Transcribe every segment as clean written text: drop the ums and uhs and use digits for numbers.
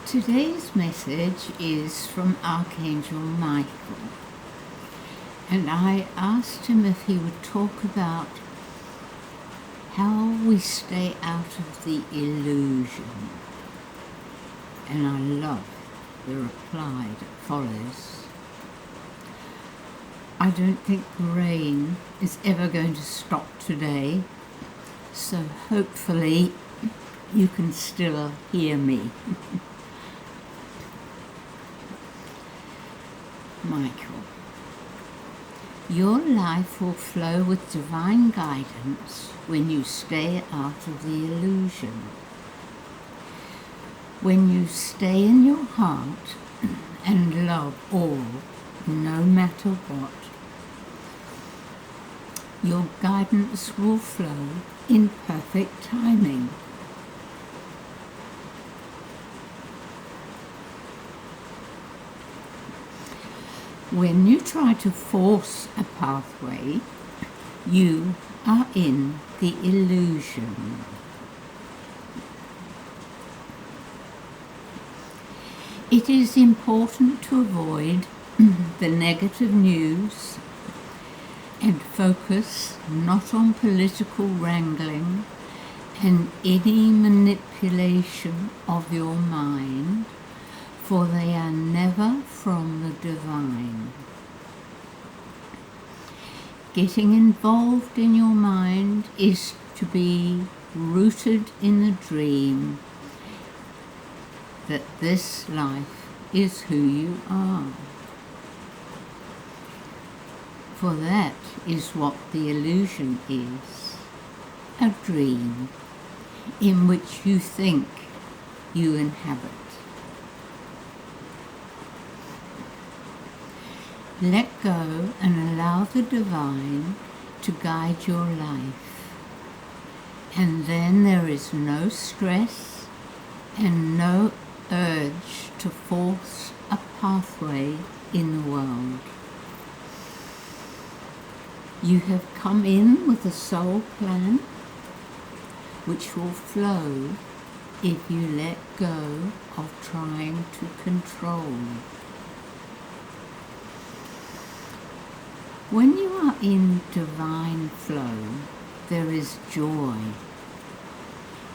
Today's message is from Archangel Michael, and I asked him if he would talk about how we stay out of the illusion. And I love the reply that follows. I don't think the rain is ever going to stop today, so hopefully you can still hear me. Michael, your life will flow with divine guidance when you stay out of the illusion. When you stay in your heart and love all, no matter what, your guidance will flow in perfect timing. When you try to force a pathway, you are in the illusion. It is important to avoid the negative news and focus not on political wrangling and any manipulation of your mind, for they are never from the divine. Getting involved in your mind is to be rooted in the dream that this life is who you are. For that is what the illusion is, a dream in which you think you inhabit. Let go and allow the divine to guide your life, and then there is no stress and no urge to force a pathway in the world. You have come in with a soul plan which will flow if you let go of trying to control. When you are in divine flow, there is joy.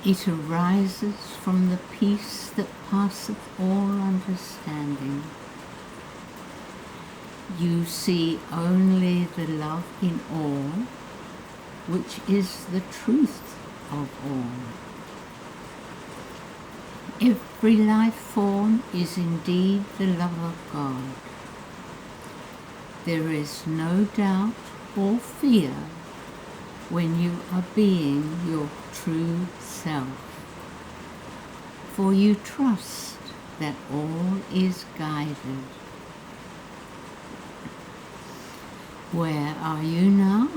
It arises from the peace that passeth all understanding. You see only the love in all, which is the truth of all. Every life form is indeed the love of God. There is no doubt or fear when you are being your true self, for you trust that all is guided. Where are you now?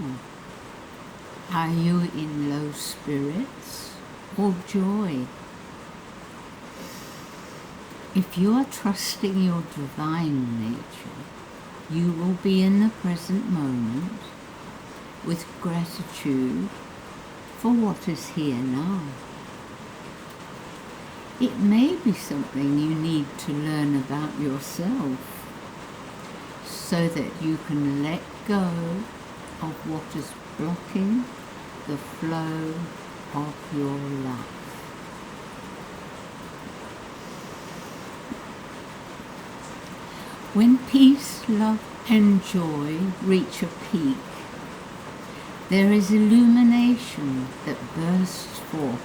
Are you in low spirits or joy? If you are trusting your divine nature, you will be in the present moment with gratitude for what is here now. It may be something you need to learn about yourself so that you can let go of what is blocking the flow of your life. When peace, love, and joy reach a peak, there is illumination that bursts forth.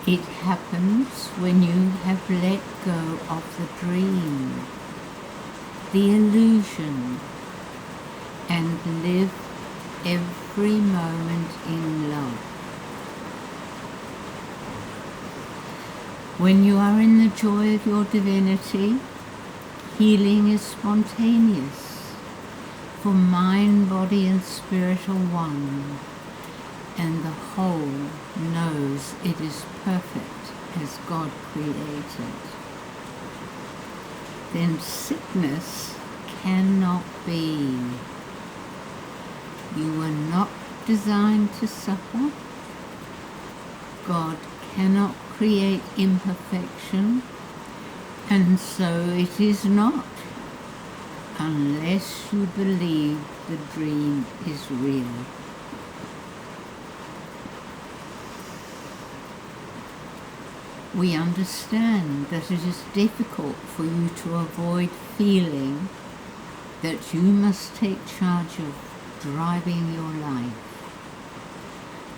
It happens when you have let go of the dream, the illusion, and live every moment in love. When you are in the joy of your divinity, healing is spontaneous, for mind, body, and spirit are one, and the whole knows it is perfect as God created. Then sickness cannot be. You were not designed to suffer. God cannot create imperfection, and so it is not, unless you believe the dream is real. We understand that it is difficult for you to avoid feeling that you must take charge of driving your life,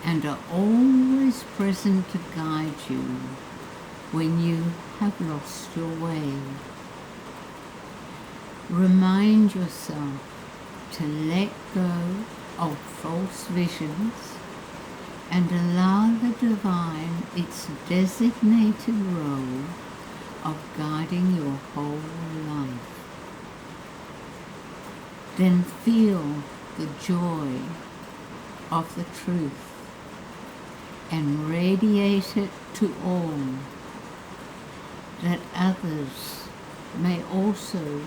and are always present to guide you when you have lost your way. Remind yourself to let go of false visions and allow the divine its designated role of guiding your whole life. Then feel the joy of the truth and radiate it to all, that others may also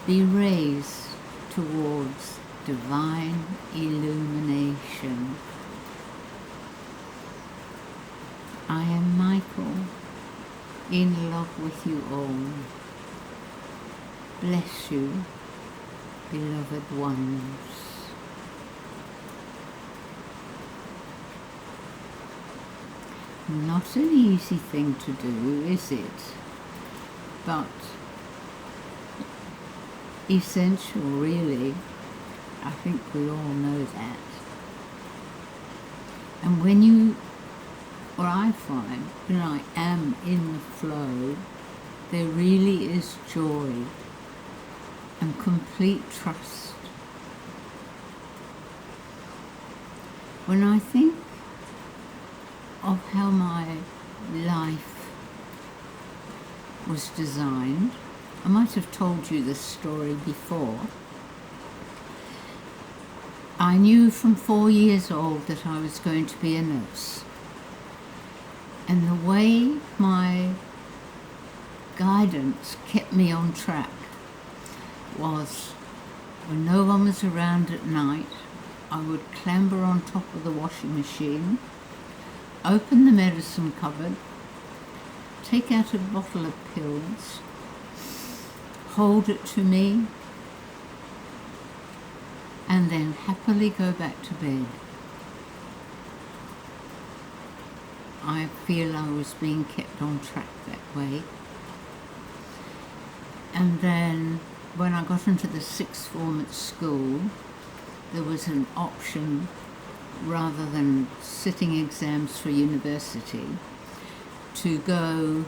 be raised towards divine illumination. I am Michael, in love with you all. Bless you, beloved ones. Not an easy thing to do, is it? But essential, really. I think we all know that. And when you, or I find, when I am in the flow, there really is joy and complete trust. When I think of how my life was designed, I might have told you this story before. I knew from 4 years old that I was going to be a nurse. And the way my guidance kept me on track was, when no one was around at night, I would clamber on top of the washing machine, open the medicine cupboard, take out a bottle of pills, hold it to me, and then happily go back to bed. I feel I was being kept on track that way. And then when I got into the sixth form at school, there was an option, rather than sitting exams for university, to go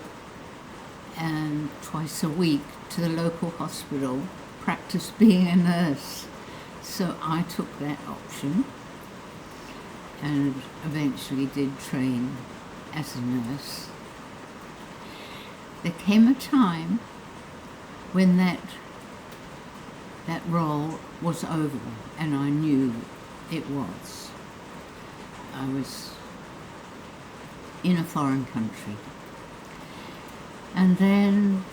and twice a week to the local hospital, practice being a nurse. So I took that option and eventually did train as a nurse. There came a time when that role was over, and I knew it was. I was in a foreign country. And then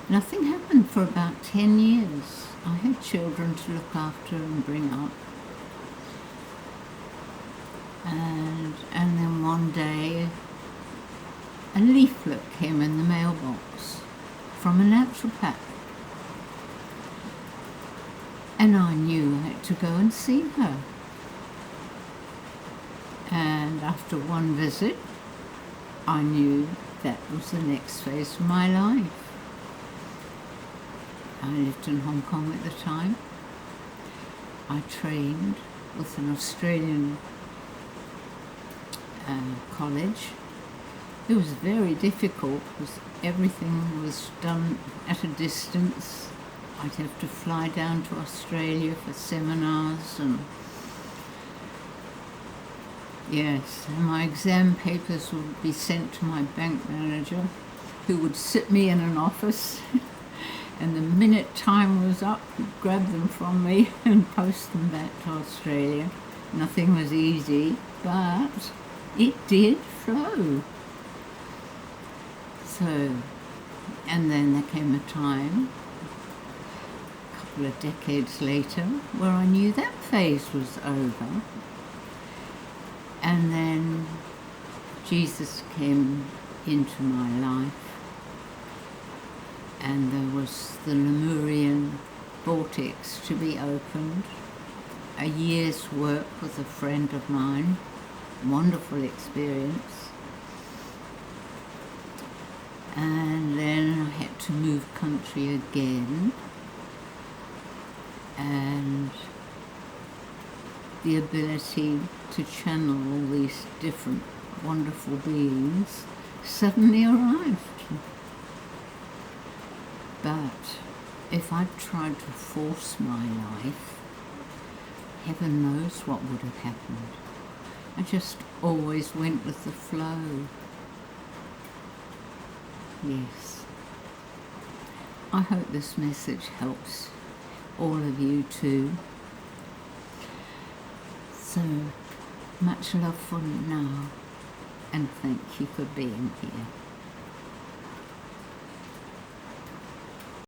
nothing happened for about 10 years. I had children to look after and bring up. And then one day, a leaflet came in the mailbox from a naturopath. And I knew I had to go and see her. And after one visit, I knew that was the next phase of my life. I lived in Hong Kong at the time. I trained with an Australian college. It was very difficult because everything was done at a distance. I'd have to fly down to Australia for seminars, and yes, and my exam papers would be sent to my bank manager, who would sit me in an office, and the minute time was up, he'd grab them from me and post them back to Australia. Nothing was easy, but it did flow. So, and then there came a time, a couple of decades later, where I knew that phase was over. And then Jesus came into my life, and there was the Lemurian vortex to be opened, a year's work with a friend of mine, wonderful experience. And then I had to move country again, and the ability to channel all these different wonderful beings suddenly arrived. But if I'd tried to force my life, heaven knows what would have happened. I just always went with the flow. Yes. I hope this message helps all of you too. So much love for now, and thank you for being here.